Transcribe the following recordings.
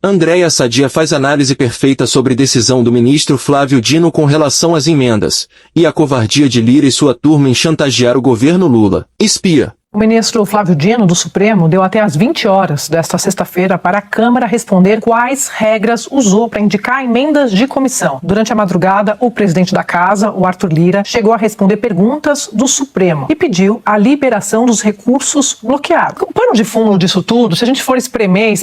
Andréa Sadia faz análise perfeita sobre decisão do ministro Flávio Dino com relação às emendas, e a covardia de Lira e sua turma em chantagear o governo Lula. Espia. O ministro Flávio Dino, do Supremo, deu até às 20 horas desta sexta-feira para a Câmara responder quais regras usou para indicar emendas de comissão. Durante a madrugada, o presidente da Casa, o Arthur Lira, chegou a responder perguntas do Supremo e pediu a liberação dos recursos bloqueados. O pano de fundo disso tudo, se a gente for espremer,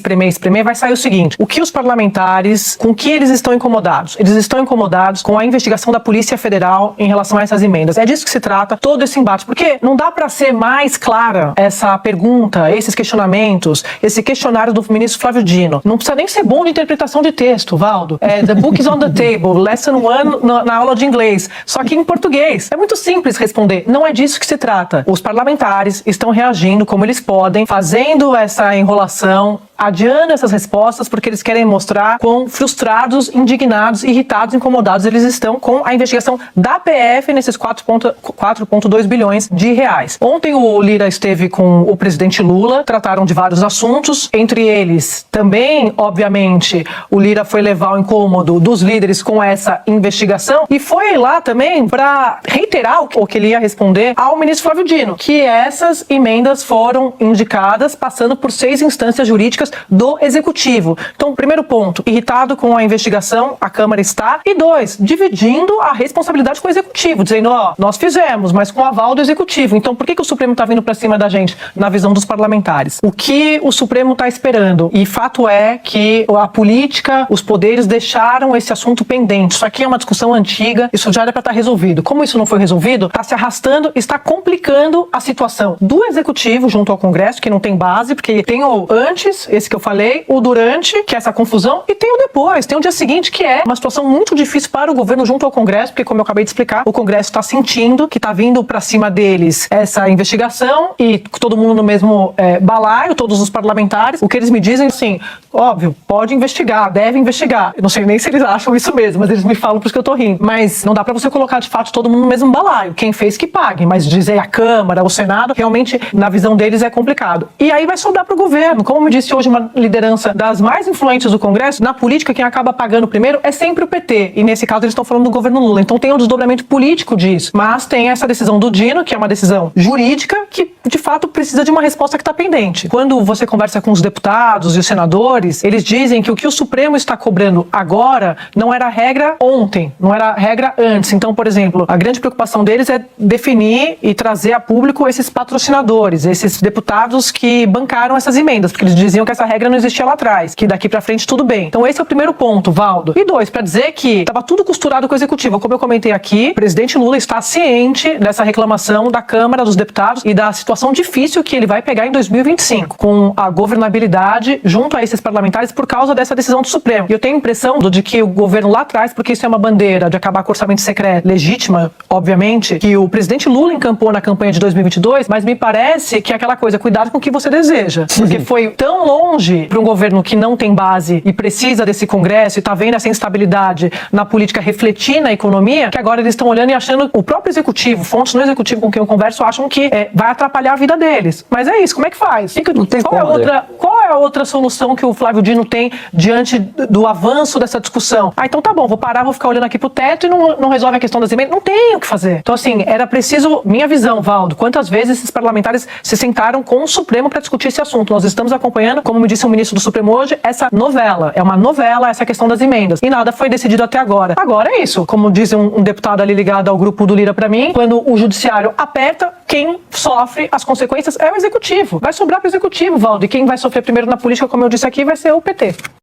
vai sair o seguinte: o que os parlamentares, com que eles estão incomodados? Eles estão incomodados com a investigação da Polícia Federal em relação a essas emendas. É disso que se trata todo esse embate, porque não dá para ser mais claro essa pergunta, esses questionamentos, esse questionário do ministro Flávio Dino. Não precisa nem ser bom de interpretação de texto, Valdo. The book is on the table, lesson 1 na aula de inglês, só que em português. É muito simples responder, não é disso que se trata. Os parlamentares estão reagindo como eles podem, fazendo essa enrolação, adiando essas respostas, porque eles querem mostrar quão frustrados, indignados, irritados, incomodados eles estão com a investigação da PF nesses 4,2 bilhões de reais. Ontem o Lira esteve com o presidente Lula, trataram de vários assuntos, entre eles também, obviamente, o Lira foi levar o incômodo dos líderes com essa investigação e foi lá também para reiterar o que ele ia responder ao ministro Flávio Dino, que essas emendas foram indicadas passando por 6 instâncias jurídicas do Executivo. Então, primeiro ponto, irritado com a investigação, a Câmara está, e 2, dividindo a responsabilidade com o Executivo, dizendo, nós fizemos, mas com o aval do Executivo. Então, por que o Supremo está vindo para cima da gente, na visão dos parlamentares? O que o Supremo está esperando? E fato é que a política, os poderes deixaram esse assunto pendente. Isso aqui é uma discussão antiga, isso já era para estar resolvido. Como isso não foi resolvido, está se arrastando, está complicando a situação do Executivo junto ao Congresso, que não tem base, porque tem o antes, esse que eu falei, o durante, que é essa confusão, e tem o depois, tem o dia seguinte, que é uma situação muito difícil para o governo junto ao Congresso, porque, como eu acabei de explicar, o Congresso está sentindo que está vindo para cima deles essa investigação e todo mundo no mesmo balaio, todos os parlamentares. O que eles me dizem, assim, óbvio, pode investigar, deve investigar. Eu não sei nem se eles acham isso mesmo, mas eles me falam por isso que eu tô rindo. Mas não dá para você colocar, de fato, todo mundo no mesmo balaio. Quem fez que pague, mas dizer a Câmara, o Senado, realmente, na visão deles, é complicado. E aí vai sobrar para o governo. Como me disse hoje uma liderança das mais influentes do Congresso, na política quem acaba pagando primeiro é sempre o PT, e nesse caso eles estão falando do governo Lula, então tem um desdobramento político disso, mas tem essa decisão do Dino, que é uma decisão jurídica, que de fato precisa de uma resposta que está pendente. Quando você conversa com os deputados e os senadores, eles dizem que o que o Supremo está cobrando agora não era regra ontem, não era regra antes. Então, por exemplo, a grande preocupação deles é definir e trazer a público esses patrocinadores, esses deputados que bancaram essas emendas, porque eles diziam que essa regra não existia lá atrás, que daqui pra frente tudo bem. Então esse é o primeiro ponto, Valdo. E 2, para dizer que estava tudo costurado com o Executivo. Como eu comentei aqui, o presidente Lula está ciente dessa reclamação da Câmara dos Deputados e da situação difícil que ele vai pegar em 2025, com a governabilidade junto a esses parlamentares por causa dessa decisão do Supremo. E eu tenho a impressão de que o governo lá atrás, porque isso é uma bandeira de acabar com o orçamento secreto, legítima, obviamente, que o presidente Lula encampou na campanha de 2022, mas me parece que é aquela coisa, cuidado com o que você deseja. Porque foi tão longe para um governo que não tem base e precisa desse Congresso e está vendo essa instabilidade na política refletir na economia, que agora eles estão olhando e achando, o próprio Executivo, fontes no Executivo com quem eu converso, acham que vai atrapalhar a vida deles. Mas é isso, como é que faz? Qual é a outra solução que o Flávio Dino tem diante do avanço dessa discussão? Então tá bom, vou parar, vou ficar olhando aqui pro teto e não resolve a questão das emendas. Não tem o que fazer. Então assim, era preciso, minha visão, Valdo, quantas vezes esses parlamentares se sentaram com o Supremo para discutir esse assunto. Nós estamos acompanhando, como me disse o ministro do Supremo hoje, essa novela. É uma novela essa questão das emendas. E nada foi decidido até agora. Agora é isso. Como diz um deputado ali ligado ao grupo do Lira para mim, quando o judiciário aperta, quem sofre as consequências é o Executivo. Vai sobrar para o Executivo, Valdo. E quem vai sofrer primeiro na política, como eu disse aqui, vai ser o PT.